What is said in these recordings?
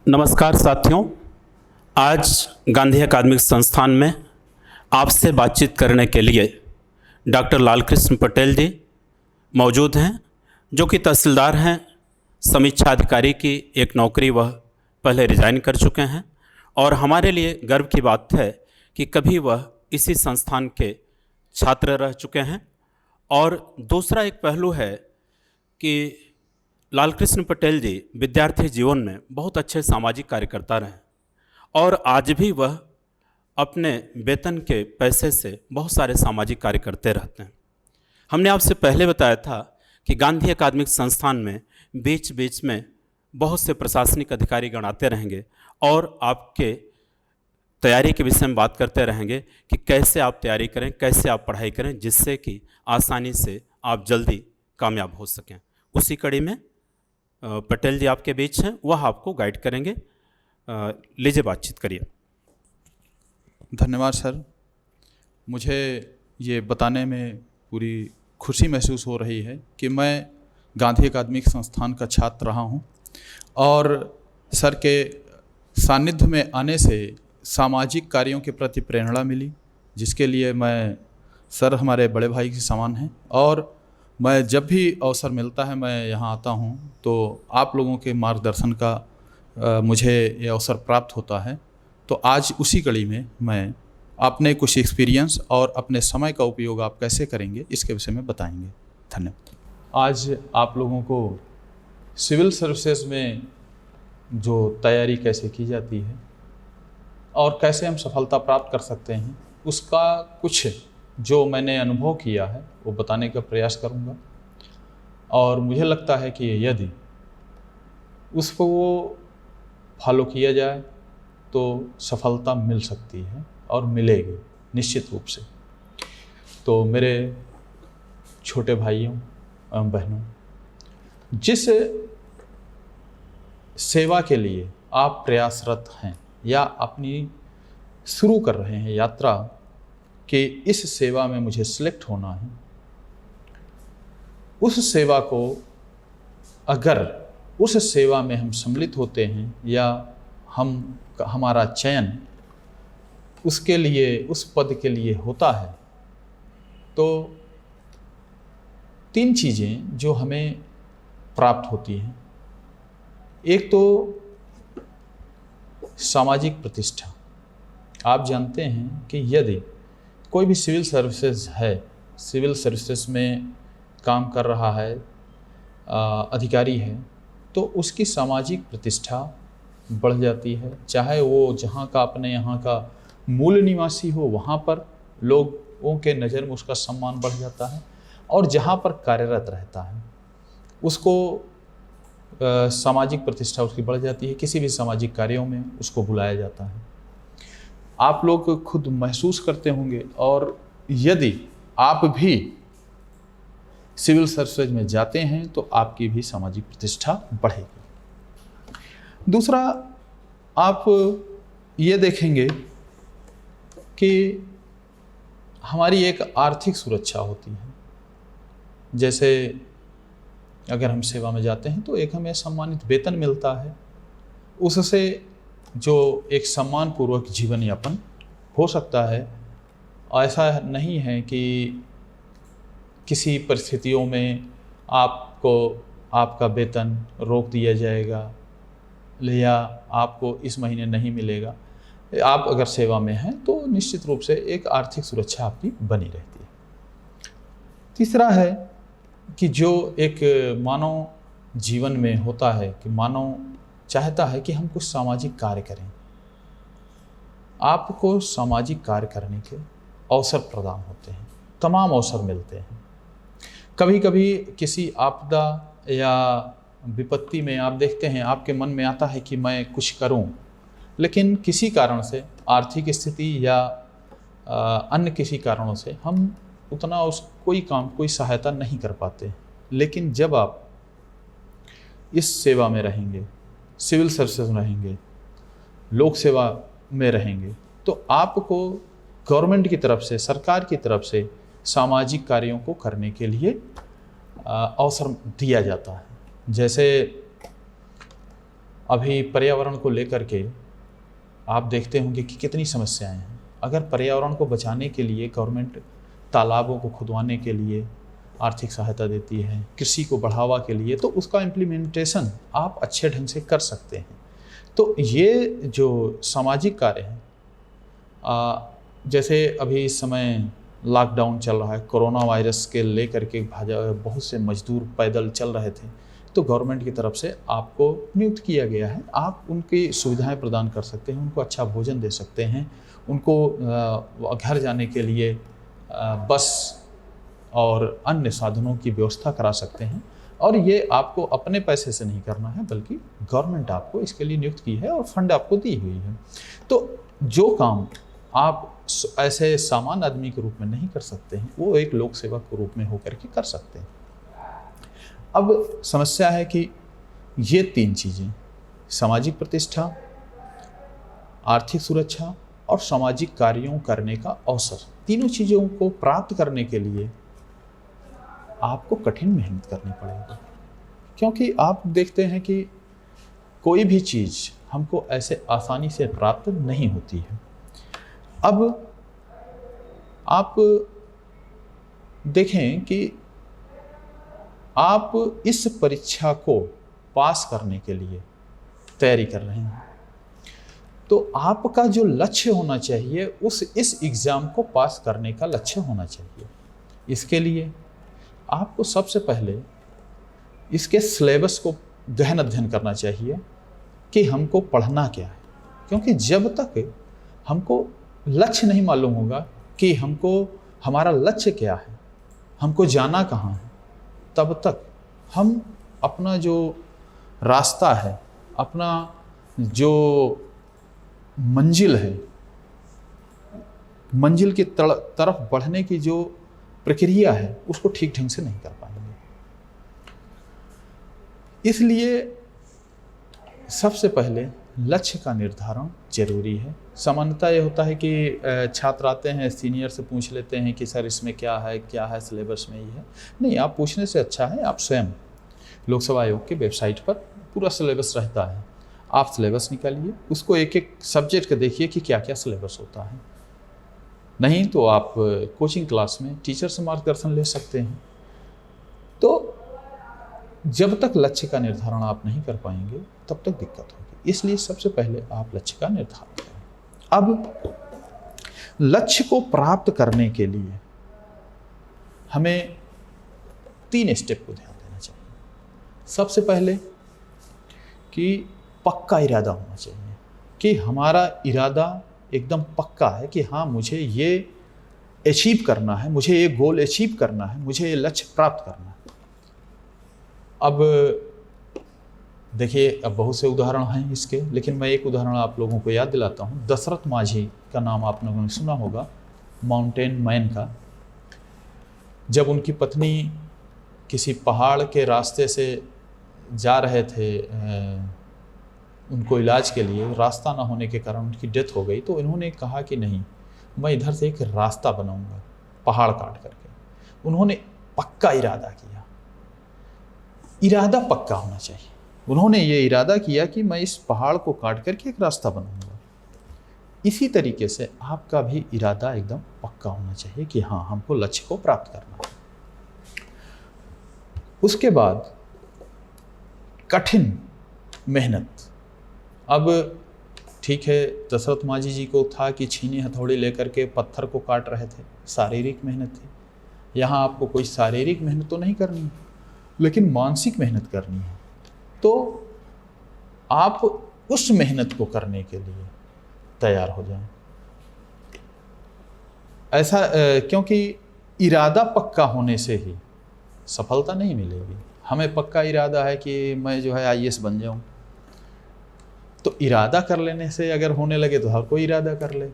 नमस्कार साथियों। आज गांधी अकादमिक संस्थान में आपसे बातचीत करने के लिए डॉक्टर लालकृष्ण पटेल जी मौजूद हैं, जो कि तहसीलदार हैं। समीक्षा अधिकारी की एक नौकरी वह पहले रिजाइन कर चुके हैं और हमारे लिए गर्व की बात है कि कभी वह इसी संस्थान के छात्र रह चुके हैं। और दूसरा एक पहलू है कि लालकृष्ण पटेल जी विद्यार्थी जीवन में बहुत अच्छे सामाजिक कार्यकर्ता रहे और आज भी वह अपने वेतन के पैसे से बहुत सारे सामाजिक कार्य करते रहते हैं। हमने आपसे पहले बताया था कि गांधी अकादमिक संस्थान में बीच बीच में बहुत से प्रशासनिक अधिकारी गण आते रहेंगे और आपके तैयारी के विषय में बात करते रहेंगे कि कैसे आप तैयारी करें, कैसे आप पढ़ाई करें, जिससे कि आसानी से आप जल्दी कामयाब हो सकें। उसी कड़ी में पटेल जी आपके बीच हैं, वह आपको गाइड करेंगे। लीजिए बातचीत करिए। धन्यवाद सर। मुझे ये बताने में पूरी खुशी महसूस हो रही है कि मैं गांधी अकादमिक संस्थान का छात्र रहा हूँ और सर के सानिध्य में आने से सामाजिक कार्यों के प्रति प्रेरणा मिली, जिसके लिए मैं सर हमारे बड़े भाई के समान हैं। और मैं जब भी अवसर मिलता है मैं यहाँ आता हूँ तो आप लोगों के मार्गदर्शन का मुझे ये अवसर प्राप्त होता है। तो आज उसी कड़ी में मैं अपने कुछ एक्सपीरियंस और अपने समय का उपयोग आप कैसे करेंगे इसके विषय में बताएंगे। धन्यवाद। आज आप लोगों को सिविल सर्विसेज में जो तैयारी कैसे की जाती है और कैसे हम सफलता प्राप्त कर सकते हैं, उसका कुछ जो मैंने अनुभव किया है वो बताने का प्रयास करूंगा। और मुझे लगता है कि यदि उसको वो फॉलो किया जाए तो सफलता मिल सकती है और मिलेगी निश्चित रूप से। तो मेरे छोटे भाइयों एवं बहनों, जिस सेवा के लिए आप प्रयासरत हैं या अपनी शुरू कर रहे हैं यात्रा कि इस सेवा में मुझे सिलेक्ट होना है, उस सेवा को अगर उस सेवा में हम सम्मिलित होते हैं या हमारा चयन उसके लिए उस पद के लिए होता है, तो 3 चीज़ें जो हमें प्राप्त होती हैं। एक तो सामाजिक प्रतिष्ठा। आप जानते हैं कि यदि कोई भी सिविल सर्विसेज है, सिविल सर्विसेज में काम कर रहा है, अधिकारी है, तो उसकी सामाजिक प्रतिष्ठा बढ़ जाती है। चाहे वो जहाँ का अपने यहाँ का मूल निवासी हो, वहाँ पर लोगों के नज़र में उसका सम्मान बढ़ जाता है और जहाँ पर कार्यरत रहता है उसको सामाजिक प्रतिष्ठा उसकी बढ़ जाती है। किसी भी सामाजिक कार्यों में उसको बुलाया जाता है। आप लोग खुद महसूस करते होंगे और यदि आप भी सिविल सर्विसेज में जाते हैं तो आपकी भी सामाजिक प्रतिष्ठा बढ़ेगी। दूसरा, आप ये देखेंगे कि हमारी एक आर्थिक सुरक्षा होती है। जैसे अगर हम सेवा में जाते हैं तो एक हमें सम्मानित वेतन मिलता है, उससे जो एक सम्मानपूर्वक जीवन यापन हो सकता है। ऐसा नहीं है कि किसी परिस्थितियों में आपको आपका वेतन रोक दिया जाएगा या आपको इस महीने नहीं मिलेगा। आप अगर सेवा में हैं तो निश्चित रूप से एक आर्थिक सुरक्षा आपकी बनी रहती है। तीसरा है कि जो एक मानव जीवन में होता है कि मानव चाहता है कि हम कुछ सामाजिक कार्य करें। आपको सामाजिक कार्य करने के अवसर प्रदान होते हैं, तमाम अवसर मिलते हैं। कभी कभी किसी आपदा या विपत्ति में आप देखते हैं, आपके मन में आता है कि मैं कुछ करूं, लेकिन किसी कारण से आर्थिक स्थिति या अन्य किसी कारणों से हम उतना कोई काम, कोई सहायता नहीं कर पाते। लेकिन जब आप इस सेवा में रहेंगे, सिविल सर्विसेज में रहेंगे, लोक सेवा में रहेंगे, तो आपको गवर्नमेंट की तरफ से, सरकार की तरफ से सामाजिक कार्यों को करने के लिए अवसर दिया जाता है। जैसे अभी पर्यावरण को लेकर के आप देखते होंगे कि कितनी समस्याएं हैं। अगर पर्यावरण को बचाने के लिए गवर्नमेंट तालाबों को खुदवाने के लिए आर्थिक सहायता देती है, कृषि को बढ़ावा के लिए, तो उसका इम्प्लीमेंटेशन आप अच्छे ढंग से कर सकते हैं। तो ये जो सामाजिक कार्य हैं, जैसे अभी इस समय लॉकडाउन चल रहा है, कोरोना वायरस के लेकर के बहुत से मजदूर पैदल चल रहे थे, तो गवर्नमेंट की तरफ से आपको नियुक्त किया गया है। आप उनकी सुविधाएं प्रदान कर सकते हैं, उनको अच्छा भोजन दे सकते हैं, उनको घर जाने के लिए बस और अन्य साधनों की व्यवस्था करा सकते हैं। और ये आपको अपने पैसे से नहीं करना है, बल्कि गवर्नमेंट आपको इसके लिए नियुक्त की है और फंड आपको दी हुई है। तो जो काम आप ऐसे सामान्य आदमी के रूप में नहीं कर सकते हैं, वो एक लोक सेवक के रूप में होकर के कर सकते हैं। अब समस्या है कि ये 3 चीज़ें, सामाजिक प्रतिष्ठा, आर्थिक सुरक्षा और सामाजिक कार्यों करने का अवसर, तीनों चीज़ों को प्राप्त करने के लिए आपको कठिन मेहनत करनी पड़ेगी। क्योंकि आप देखते हैं कि कोई भी चीज़ हमको ऐसे आसानी से प्राप्त नहीं होती है। अब आप देखें कि आप इस परीक्षा को पास करने के लिए तैयारी कर रहे हैं, तो आपका जो लक्ष्य होना चाहिए इस एग्ज़ाम को पास करने का लक्ष्य होना चाहिए। इसके लिए आपको सबसे पहले इसके सिलेबस को गहन अध्ययन करना चाहिए कि हमको पढ़ना क्या है। क्योंकि जब तक हमको लक्ष्य नहीं मालूम होगा कि हमको हमारा लक्ष्य क्या है, हमको जाना कहाँ है, तब तक हम अपना जो रास्ता है, अपना जो मंजिल है, मंजिल की तरफ बढ़ने की जो प्रक्रिया है, उसको ठीक ढंग से नहीं कर पाएंगे। इसलिए सबसे पहले लक्ष्य का निर्धारण जरूरी है। सामान्यतः ये होता है कि छात्र आते हैं, सीनियर से पूछ लेते हैं कि सर इसमें क्या है, सिलेबस में ही है। नहीं, आप पूछने से अच्छा है आप स्वयं लोक सेवा आयोग के वेबसाइट पर पूरा सिलेबस रहता है, आप सिलेबस निकालिए, उसको एक एक सब्जेक्ट का देखिए कि क्या क्या सिलेबस होता है। नहीं तो आप कोचिंग क्लास में टीचर से मार्गदर्शन ले सकते हैं। तो जब तक लक्ष्य का निर्धारण आप नहीं कर पाएंगे तब तक दिक्कत होगी। इसलिए सबसे पहले आप लक्ष्य का निर्धारण करें। अब लक्ष्य को प्राप्त करने के लिए हमें 3 स्टेप को ध्यान देना चाहिए। सबसे पहले कि पक्का इरादा होना चाहिए कि हमारा इरादा एकदम पक्का है कि हाँ, मुझे ये अचीव करना है, मुझे ये गोल अचीव करना है, मुझे ये लक्ष्य प्राप्त करना है। अब देखिए, अब बहुत से उदाहरण हैं इसके, लेकिन मैं एक उदाहरण आप लोगों को याद दिलाता हूँ। दशरथ माझी का नाम आप लोगों ने सुना होगा, माउंटेन मैन का। जब उनकी पत्नी किसी पहाड़ के रास्ते से जा रहे थे उनको इलाज के लिए, रास्ता ना होने के कारण उनकी डेथ हो गई, तो इन्होंने कहा कि नहीं, मैं इधर से एक रास्ता बनाऊंगा पहाड़ काट करके। उन्होंने पक्का इरादा किया, इरादा पक्का होना चाहिए। उन्होंने ये इरादा किया कि मैं इस पहाड़ को काट करके एक रास्ता बनाऊंगा। इसी तरीके से आपका भी इरादा एकदम पक्का होना चाहिए कि हाँ, हमको लक्ष्य को प्राप्त करना है। उसके बाद कठिन मेहनत। अब ठीक है, दशरथ माझी जी को था कि छीनी हथौड़ी लेकर के पत्थर को काट रहे थे, शारीरिक मेहनत थी। यहाँ आपको कोई शारीरिक मेहनत तो नहीं करनी है, लेकिन मानसिक मेहनत करनी है। तो आप उस मेहनत को करने के लिए तैयार हो जाएं। ऐसा क्योंकि इरादा पक्का होने से ही सफलता नहीं मिलेगी। हमें पक्का इरादा है कि मैं जो है IAS बन जाऊं, तो इरादा कर लेने से अगर होने लगे तो हर कोई इरादा कर ले।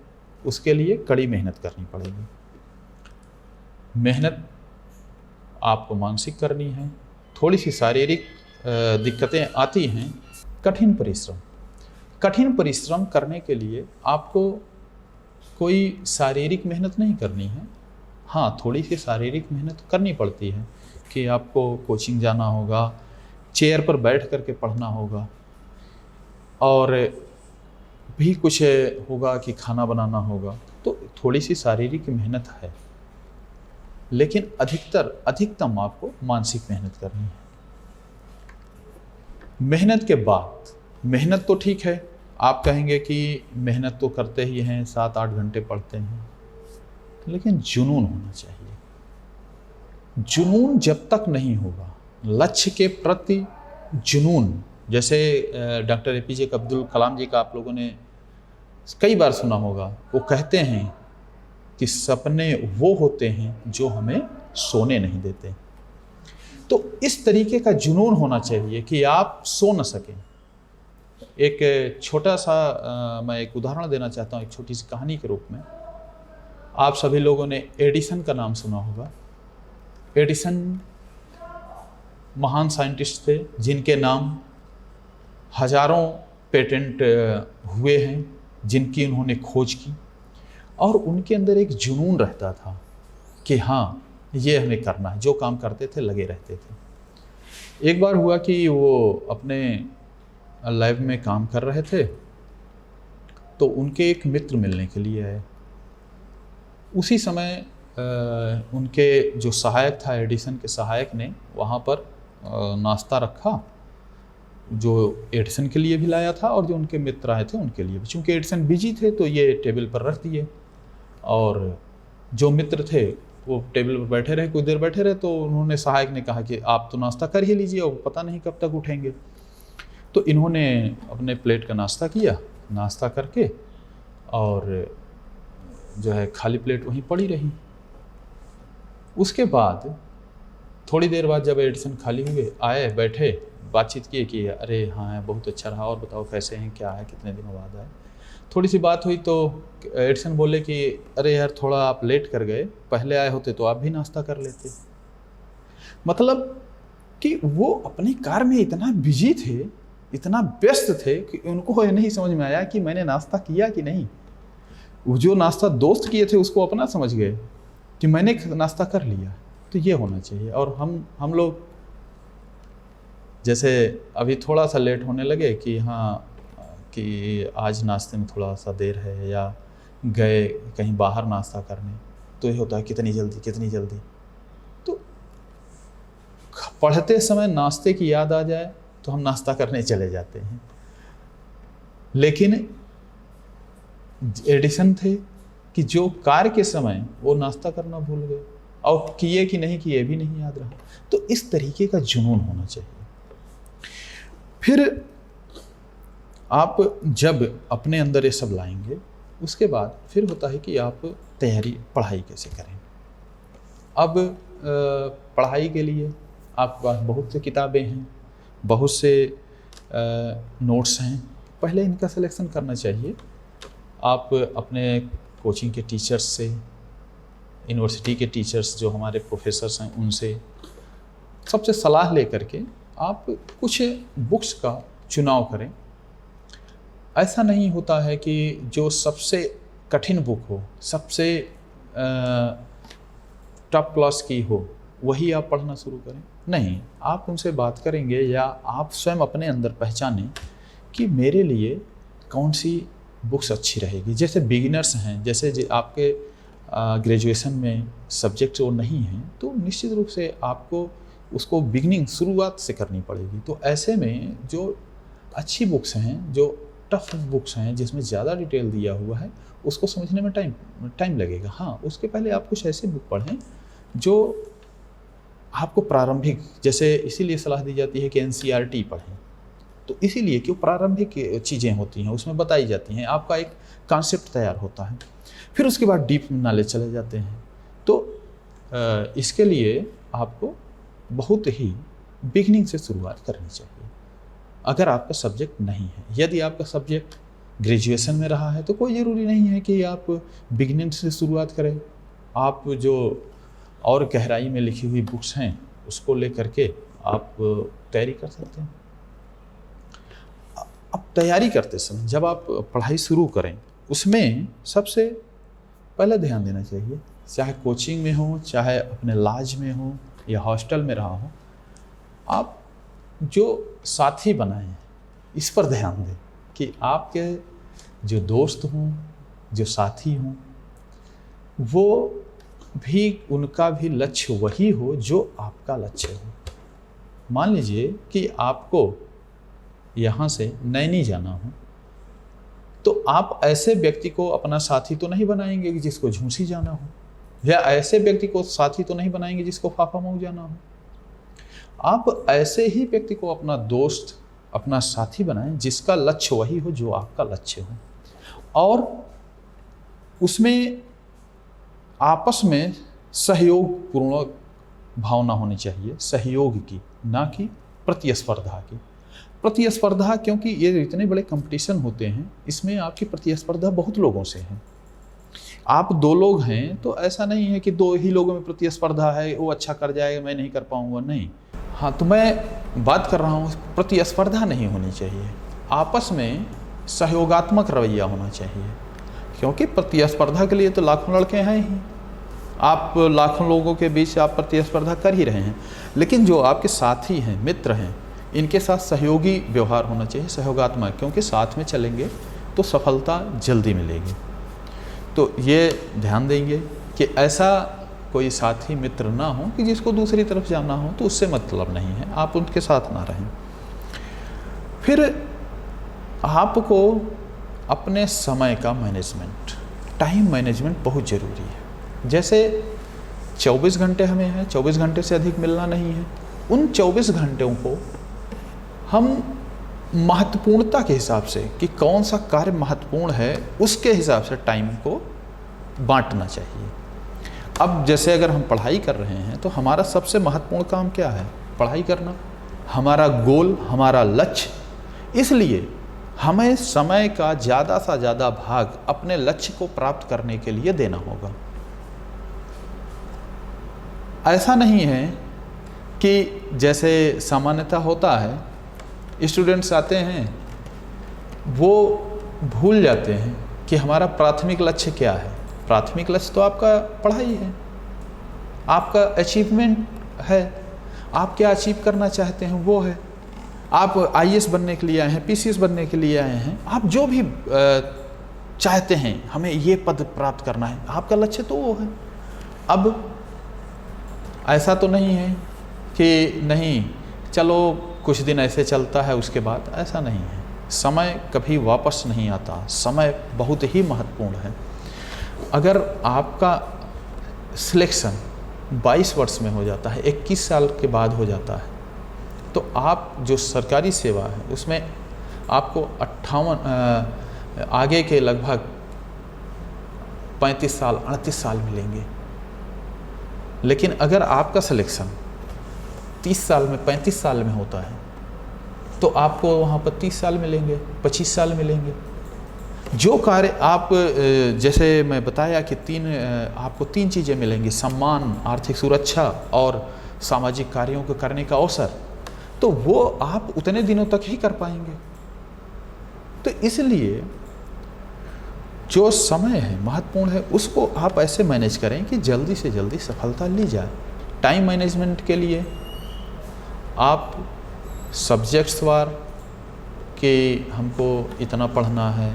उसके लिए कड़ी मेहनत करनी पड़ेगी। मेहनत आपको मानसिक करनी है, थोड़ी सी शारीरिक दिक्कतें आती हैं। कठिन परिश्रम करने के लिए आपको कोई शारीरिक मेहनत नहीं करनी है। हाँ, थोड़ी सी शारीरिक मेहनत करनी पड़ती है कि आपको कोचिंग जाना होगा, चेयर पर बैठ करके पढ़ना होगा, और भी कुछ होगा कि खाना बनाना होगा, तो थोड़ी सी शारीरिक मेहनत है, लेकिन अधिकतम आपको मानसिक मेहनत करनी है। मेहनत के बाद, मेहनत तो ठीक है, आप कहेंगे कि मेहनत तो करते ही हैं, 7-8 घंटे पढ़ते हैं, लेकिन जुनून होना चाहिए। जुनून जब तक नहीं होगा, लक्ष्य के प्रति जुनून, जैसे डॉक्टर APJ अब्दुल कलाम जी का आप लोगों ने कई बार सुना होगा, वो कहते हैं कि सपने वो होते हैं जो हमें सोने नहीं देते। तो इस तरीके का जुनून होना चाहिए कि आप सो न सकें। एक छोटा सा मैं एक उदाहरण देना चाहता हूँ, एक छोटी सी कहानी के रूप में। आप सभी लोगों ने एडिसन का नाम सुना होगा। एडिसन महान साइंटिस्ट थे जिनके नाम हजारों पेटेंट हुए हैं, जिनकी उन्होंने खोज की, और उनके अंदर एक जुनून रहता था कि हाँ ये हमें करना है। जो काम करते थे लगे रहते थे। एक बार हुआ कि वो अपने लैब में काम कर रहे थे, तो उनके एक मित्र मिलने के लिए आए। उसी समय उनके जो सहायक था, एडिसन के सहायक ने वहाँ पर नाश्ता रखा, जो एडिसन के लिए भी लाया था और जो उनके मित्र आए थे उनके लिए भी। चूँकि एडिसन बिजी थे तो ये टेबल पर रख दिए, और जो मित्र थे वो टेबल पर बैठे रहे, कुछ देर बैठे रहे। तो उन्होंने, सहायक ने कहा कि आप तो नाश्ता कर ही लीजिए, और पता नहीं कब तक उठेंगे। तो इन्होंने अपने प्लेट का नाश्ता किया, नाश्ता करके और जो है खाली प्लेट वहीं पड़ी रही। उसके बाद थोड़ी देर बाद जब एडिसन खाली हुए, आए, बैठे, बातचीत किए कि अरे हाँ बहुत अच्छा रहा, और बताओ कैसे हैं, क्या है, कितने दिनों बाद आए। थोड़ी सी बात हुई तो एडिसन बोले कि अरे यार थोड़ा आप लेट कर गए, पहले आए होते तो आप भी नाश्ता कर लेते। मतलब कि वो अपने कार्य में इतना बिजी थे, इतना व्यस्त थे कि उनको ये नहीं समझ में आया कि मैंने नाश्ता किया कि नहीं। वो जो नाश्ता दोस्त किए थे उसको अपना समझ गए कि मैंने नाश्ता कर लिया। तो ये होना चाहिए। और हम लोग जैसे अभी थोड़ा सा लेट होने लगे कि हाँ कि आज नाश्ते में थोड़ा सा देर है, या गए कहीं बाहर नाश्ता करने, तो ये होता है कितनी जल्दी। तो पढ़ते समय नाश्ते की याद आ जाए तो हम नाश्ता करने चले जाते हैं। लेकिन एडिसन थे कि जो कार्य के समय वो नाश्ता करना भूल गए, और किए कि नहीं किए भी नहीं याद रहा। तो इस तरीके का जुनून होना चाहिए। फिर आप जब अपने अंदर ये सब लाएंगे, उसके बाद फिर होता है कि आप पढ़ाई कैसे करें। अब पढ़ाई के लिए आपके पास बहुत से किताबें हैं, बहुत से नोट्स हैं। पहले इनका सिलेक्शन करना चाहिए। आप अपने कोचिंग के टीचर्स से, यूनिवर्सिटी के टीचर्स जो हमारे प्रोफेसर्स हैं उनसे सबसे सलाह लेकर के आप कुछ बुक्स का चुनाव करें। ऐसा नहीं होता है कि जो सबसे कठिन बुक हो, सबसे टॉप क्लास की हो, वही आप पढ़ना शुरू करें। नहीं, आप उनसे बात करेंगे या आप स्वयं अपने अंदर पहचानें कि मेरे लिए कौन सी बुक्स अच्छी रहेगी। जैसे बिगिनर्स हैं, जैसे आपके ग्रेजुएशन में सब्जेक्ट वो नहीं हैं, तो निश्चित रूप से आपको उसको बिगिनिंग शुरुआत से करनी पड़ेगी। तो ऐसे में जो अच्छी बुक्स हैं, जो टफ बुक्स हैं, जिसमें ज़्यादा डिटेल दिया हुआ है, उसको समझने में टाइम लगेगा। हाँ, उसके पहले आप कुछ ऐसे बुक पढ़ें जो आपको प्रारंभिक, जैसे इसीलिए सलाह दी जाती है कि NCERT पढ़ें। तो इसीलिए कि वो प्रारंभिक चीज़ें होती हैं, उसमें बताई जाती हैं, आपका एक कॉन्सेप्ट तैयार होता है। फिर उसके बाद डीप नॉलेज चले जाते हैं। तो इसके लिए आपको बहुत ही बिगनिंग से शुरुआत करनी चाहिए अगर आपका सब्जेक्ट नहीं है। यदि आपका सब्जेक्ट ग्रेजुएशन में रहा है तो कोई ज़रूरी नहीं है कि आप बिगनिंग से शुरुआत करें। आप जो और गहराई में लिखी हुई बुक्स हैं उसको लेकर के आप तैयारी कर सकते हैं। अब तैयारी करते समय जब आप पढ़ाई शुरू करें, उसमें सबसे पहले ध्यान देना चाहिए, चाहे कोचिंग में हो, चाहे अपने लॉज में हो या हॉस्टल में रहा हो, आप जो साथी बनाए हैं इस पर ध्यान दें। कि आपके जो दोस्त हों, जो साथी हों, वो भी, उनका भी लक्ष्य वही हो जो आपका लक्ष्य हो। मान लीजिए कि आपको यहाँ से नैनी जाना हो, तो आप ऐसे व्यक्ति को अपना साथी तो नहीं बनाएंगे कि जिसको झूंसी जाना हो, या ऐसे व्यक्ति को साथी तो नहीं बनाएंगे जिसको फाफामऊ जाना हो। आप ऐसे ही व्यक्ति को अपना दोस्त, अपना साथी बनाएं जिसका लक्ष्य वही हो जो आपका लक्ष्य हो, और उसमें आपस में सहयोगपूर्ण भावना होनी चाहिए, सहयोग की, ना कि प्रतिस्पर्धा की। प्रतिस्पर्धा, क्योंकि ये इतने बड़े कंपटीशन होते हैं, इसमें आपकी प्रतिस्पर्धा बहुत लोगों से है। आप 2 लोग हैं तो ऐसा नहीं है कि 2 ही लोगों में प्रतिस्पर्धा है, वो अच्छा कर जाएगा मैं नहीं कर पाऊंगा, नहीं। हाँ, तो मैं बात कर रहा हूँ, प्रतिस्पर्धा नहीं होनी चाहिए, आपस में सहयोगात्मक रवैया होना चाहिए। क्योंकि प्रतिस्पर्धा के लिए तो लाखों लड़के हैं ही, आप लाखों लोगों के बीच आप प्रतिस्पर्धा कर ही रहे हैं, लेकिन जो आपके साथी हैं, मित्र हैं, इनके साथ सहयोगी व्यवहार होना चाहिए, सहयोगात्मक, क्योंकि साथ में चलेंगे तो सफलता जल्दी मिलेगी। तो ये ध्यान देंगे कि ऐसा कोई साथी मित्र ना हो कि जिसको दूसरी तरफ जाना हो, तो उससे मतलब नहीं है, आप उनके साथ ना रहें। फिर आपको अपने समय का मैनेजमेंट, टाइम मैनेजमेंट बहुत ज़रूरी है। जैसे 24 घंटे हमें हैं, 24 घंटे से अधिक मिलना नहीं है। उन 24 घंटों को हम महत्वपूर्णता के हिसाब से, कि कौन सा कार्य महत्वपूर्ण है, उसके हिसाब से टाइम को बांटना चाहिए। अब जैसे अगर हम पढ़ाई कर रहे हैं तो हमारा सबसे महत्वपूर्ण काम क्या है? पढ़ाई करना, हमारा गोल, हमारा लक्ष्य। इसलिए हमें समय का ज़्यादा से ज़्यादा भाग अपने लक्ष्य को प्राप्त करने के लिए देना होगा। ऐसा नहीं है कि जैसे सामान्यतः होता है, स्टूडेंट्स आते हैं, वो भूल जाते हैं कि हमारा प्राथमिक लक्ष्य क्या है। प्राथमिक लक्ष्य तो आपका पढ़ाई है, आपका अचीवमेंट है, आप क्या अचीव करना चाहते हैं वो है। आप IAS बनने के लिए आए हैं, PCS बनने के लिए आए हैं, आप जो भी चाहते हैं, हमें ये पद प्राप्त करना है, आपका लक्ष्य तो वो है। अब ऐसा तो नहीं है कि नहीं चलो कुछ दिन ऐसे चलता है उसके बाद, ऐसा नहीं है। समय कभी वापस नहीं आता, समय बहुत ही महत्वपूर्ण है। अगर आपका सिलेक्शन 22 वर्ष में हो जाता है, 21 साल के बाद हो जाता है, तो आप जो सरकारी सेवा है उसमें आपको 58 आगे के लगभग 35 साल 38 साल मिलेंगे। लेकिन अगर आपका सिलेक्शन 30 साल में 35 साल में होता है तो आपको वहाँ पर 30 साल मिलेंगे, 25 साल मिलेंगे। जो कार्य आप, जैसे मैं बताया कि आपको 3 चीज़ें मिलेंगी, सम्मान, आर्थिक सुरक्षा और सामाजिक कार्यों को करने का अवसर, तो वो आप उतने दिनों तक ही कर पाएंगे। तो इसलिए जो समय है महत्वपूर्ण है, उसको आप ऐसे मैनेज करें कि जल्दी से जल्दी सफलता ली जाए। टाइम मैनेजमेंट के लिए आप सब्जेक्ट्स वार कि हमको इतना पढ़ना है,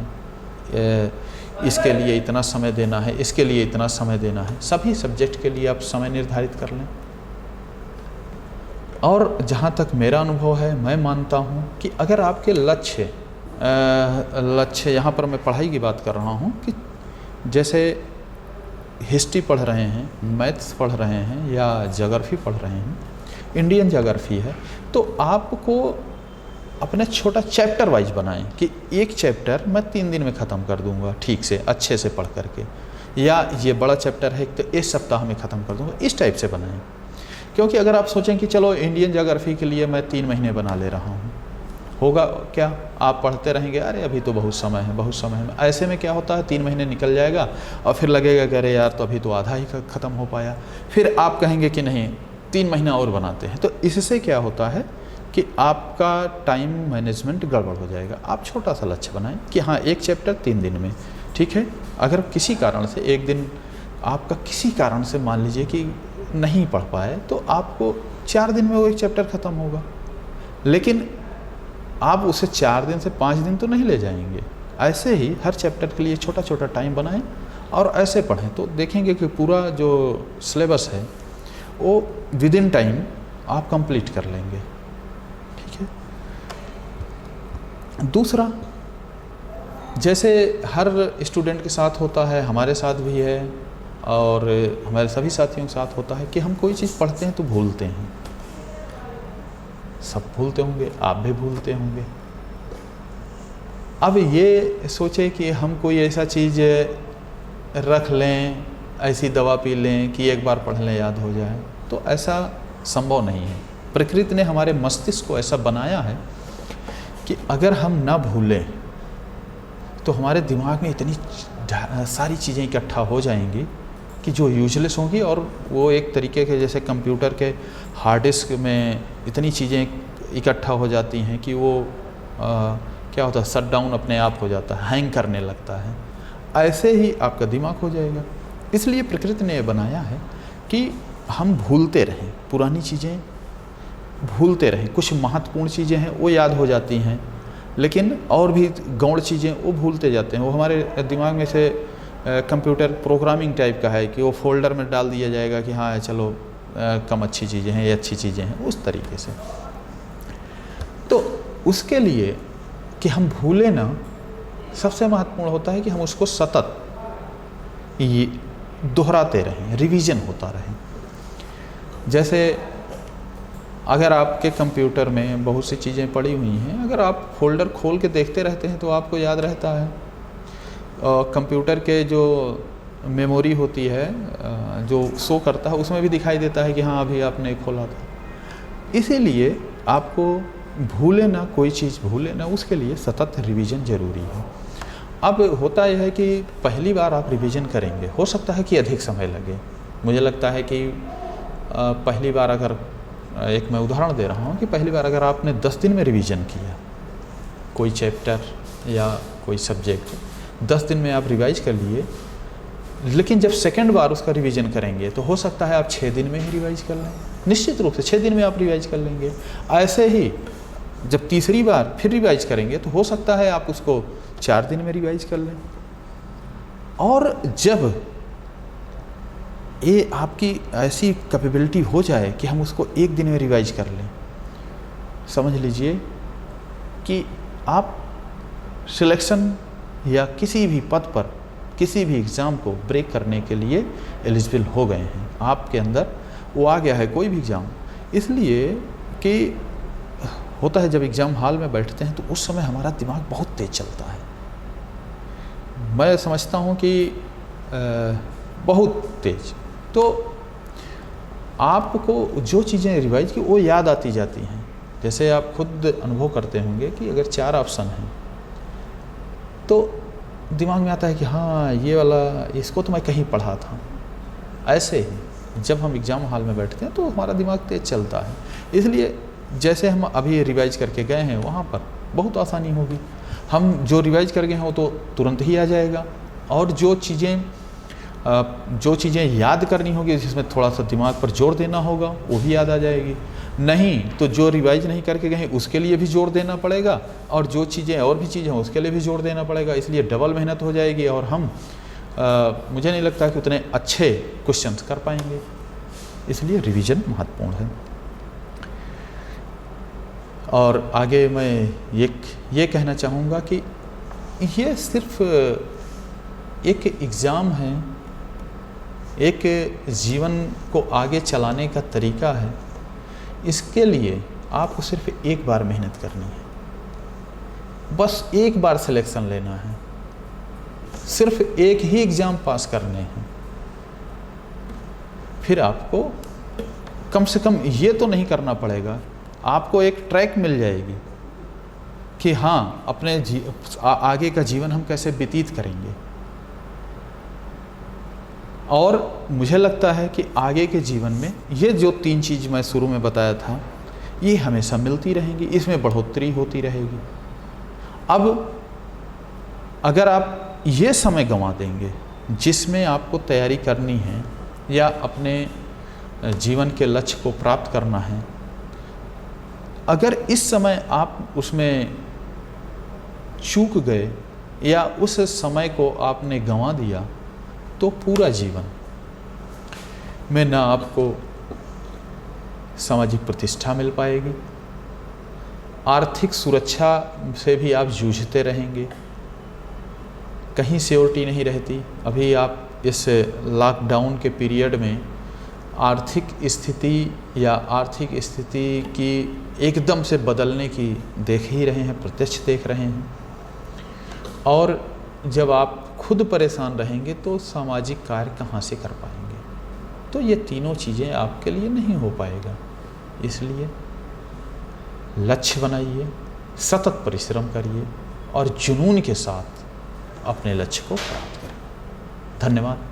इसके लिए इतना समय देना है, इसके लिए इतना समय देना है, सभी सब्जेक्ट के लिए आप समय निर्धारित कर लें। और जहाँ तक मेरा अनुभव है, मैं मानता हूँ कि अगर आपके लक्ष्य यहाँ पर मैं पढ़ाई की बात कर रहा हूँ, कि जैसे हिस्ट्री पढ़ रहे हैं, मैथ्स पढ़ रहे हैं या ज्योग्राफी पढ़ रहे हैं, इंडियन ज्योग्राफी है, तो आपको अपने छोटा चैप्टर वाइज बनाएं कि एक चैप्टर मैं 3 दिन में ख़त्म कर दूंगा ठीक से, अच्छे से पढ़ करके, या ये बड़ा चैप्टर है तो 1 सप्ताह में ख़त्म कर दूंगा, इस टाइप से बनाएं। क्योंकि अगर आप सोचें कि चलो इंडियन ज्योग्राफी के लिए मैं 3 महीने बना ले रहा हूँ, होगा क्या? आप पढ़ते रहेंगे, अरे अभी तो बहुत समय है, बहुत समय है। ऐसे में क्या होता है, 3 महीने निकल जाएगा और फिर लगेगा कि अरे यार तो अभी तो आधा ही ख़त्म हो पाया। फिर आप कहेंगे कि नहीं 3 महीना और बनाते हैं। तो इससे क्या होता है कि आपका टाइम मैनेजमेंट गड़बड़ हो जाएगा। आप छोटा सा लक्ष्य बनाएं कि हाँ 1 चैप्टर 3 दिन में, ठीक है। अगर किसी कारण से एक दिन आपका किसी कारण से मान लीजिए कि नहीं पढ़ पाए, तो आपको 4 दिन में वो 1 चैप्टर ख़त्म होगा। लेकिन आप उसे 4 दिन से 5 दिन तो नहीं ले जाएंगे। ऐसे ही हर चैप्टर के लिए छोटा छोटा टाइम बनाएं और ऐसे पढ़ें, तो देखेंगे कि पूरा जो सिलेबस है वो विद इन टाइम आप कंप्लीट कर लेंगे। ठीक है। दूसरा, जैसे हर स्टूडेंट के साथ होता है, हमारे साथ भी है और हमारे सभी साथियों के साथ होता है कि हम कोई चीज़ पढ़ते हैं तो भूलते हैं। सब भूलते होंगे, आप भी भूलते होंगे। अब ये सोचे कि हम कोई ऐसा चीज़ रख लें, ऐसी दवा पी लें कि एक बार पढ़ लें याद हो जाए, तो ऐसा संभव नहीं है। प्रकृति ने हमारे मस्तिष्क को ऐसा बनाया है कि अगर हम ना भूलें तो हमारे दिमाग में इतनी सारी चीज़ें इकट्ठा हो जाएंगी कि जो यूजलेस होंगी, और वो एक तरीके के जैसे कंप्यूटर के हार्ड डिस्क में इतनी चीज़ें इकट्ठा हो जाती हैं कि वो क्या होता है, शट डाउन अपने आप हो जाता है, हैंग करने लगता है। ऐसे ही आपका दिमाग हो जाएगा। इसलिए प्रकृति ने ये बनाया है कि हम भूलते रहें, पुरानी चीज़ें भूलते रहें। कुछ महत्वपूर्ण चीज़ें हैं वो याद हो जाती हैं, लेकिन और भी गौण चीज़ें वो भूलते जाते हैं। वो हमारे दिमाग में से कंप्यूटर प्रोग्रामिंग टाइप का है कि वो फोल्डर में डाल दिया जाएगा कि हाँ चलो कम अच्छी चीज़ें हैं, ये अच्छी चीज़ें हैं, उस तरीके से। तो उसके लिए कि हम भूलें ना, सबसे महत्वपूर्ण होता है कि हम उसको सतत ये दोहराते रहें, रिवीजन होता रहे। जैसे अगर आपके कंप्यूटर में बहुत सी चीज़ें पड़ी हुई हैं, अगर आप फोल्डर खोल के देखते रहते हैं तो आपको याद रहता है। कंप्यूटर के जो मेमोरी होती है, जो शो करता है, उसमें भी दिखाई देता है कि हाँ अभी आपने खोला था। इसीलिए आपको भूले ना, कोई चीज़ भूले ना, उसके लिए सतत रिवीजन ज़रूरी है। अब होता यह है कि पहली बार आप रिवीजन करेंगे, हो सकता है कि अधिक समय लगे। मुझे लगता है कि पहली बार, अगर एक मैं उदाहरण दे रहा हूँ कि पहली बार अगर आपने 10 दिन में रिवीजन किया कोई चैप्टर या कोई सब्जेक्ट, 10 दिन में आप रिवाइज कर लिए, लेकिन जब सेकंड बार उसका रिवीजन करेंगे तो हो सकता है आप 6 दिन में ही रिवाइज कर लें। निश्चित रूप से 6 दिन में आप रिवाइज कर लेंगे। ऐसे ही जब तीसरी बार फिर रिवाइज करेंगे तो हो सकता है आप उसको 4 दिन में रिवाइज कर लें। और जब ये आपकी ऐसी कैपेबिलिटी हो जाए कि हम उसको 1 दिन में रिवाइज कर लें, समझ लीजिए कि आप सिलेक्शन या किसी भी पद पर, किसी भी एग्ज़ाम को ब्रेक करने के लिए एलिजिबल हो गए हैं। आपके अंदर वो आ गया है कोई भी एग्ज़ाम। इसलिए कि होता है जब एग्ज़ाम हॉल में बैठते हैं तो उस समय हमारा दिमाग बहुत तेज़ चलता है। मैं समझता हूँ कि बहुत तेज़। तो आपको जो चीज़ें रिवाइज की वो याद आती जाती हैं। जैसे आप खुद अनुभव करते होंगे कि अगर 4 ऑप्शन हैं तो दिमाग में आता है कि हाँ ये वाला, इसको तो मैं कहीं पढ़ा था। ऐसे ही जब हम एग्ज़ाम हॉल में बैठते हैं तो हमारा दिमाग तेज़ चलता है। इसलिए जैसे हम अभी रिवाइज करके गए हैं वहाँ पर बहुत आसानी होगी। हम जो रिवाइज कर गए हैं वो तो तुरंत ही आ जाएगा, और जो चीज़ें याद करनी होगी, जिसमें थोड़ा सा दिमाग पर जोर देना होगा, वो भी याद आ जाएगी। नहीं तो जो रिवाइज नहीं करके गए उसके लिए भी जोर देना पड़ेगा, और जो चीज़ें और भी चीज़ें हैं उसके लिए भी जोर देना पड़ेगा। इसलिए डबल मेहनत हो जाएगी और हम मुझे नहीं लगता कि उतने अच्छे क्वेश्चंस कर पाएंगे। इसलिए रिवीजन महत्वपूर्ण है। और आगे मैं ये कहना चाहूँगा कि ये सिर्फ एक एग्ज़ाम है, एक जीवन को आगे चलाने का तरीका है। इसके लिए आपको सिर्फ एक बार मेहनत करनी है, बस एक बार सिलेक्शन लेना है, सिर्फ एक ही एग्ज़ाम पास करने हैं। फिर आपको कम से कम ये तो नहीं करना पड़ेगा, आपको एक ट्रैक मिल जाएगी कि हाँ अपने आगे का जीवन हम कैसे व्यतीत करेंगे। और मुझे लगता है कि आगे के जीवन में ये जो 3 चीज़ मैं शुरू में बताया था, ये हमेशा मिलती रहेंगी, इसमें बढ़ोतरी होती रहेगी। अब अगर आप ये समय गंवा देंगे जिसमें आपको तैयारी करनी है या अपने जीवन के लक्ष्य को प्राप्त करना है, अगर इस समय आप उसमें चूक गए या उस समय को आपने गंवा दिया तो पूरा जीवन में ना आपको सामाजिक प्रतिष्ठा मिल पाएगी, आर्थिक सुरक्षा से भी आप जूझते रहेंगे, कहीं सियोरिटी नहीं रहती। अभी आप इस लॉकडाउन के पीरियड में आर्थिक स्थिति की एकदम से बदलने की देख ही रहे हैं, प्रत्यक्ष देख रहे हैं। और जब आप खुद परेशान रहेंगे तो सामाजिक कार्य कहाँ से कर पाएंगे? तो ये तीनों चीज़ें आपके लिए नहीं हो पाएगा। इसलिए लक्ष्य बनाइए, सतत परिश्रम करिए और जुनून के साथ अपने लक्ष्य को प्राप्त करें। धन्यवाद।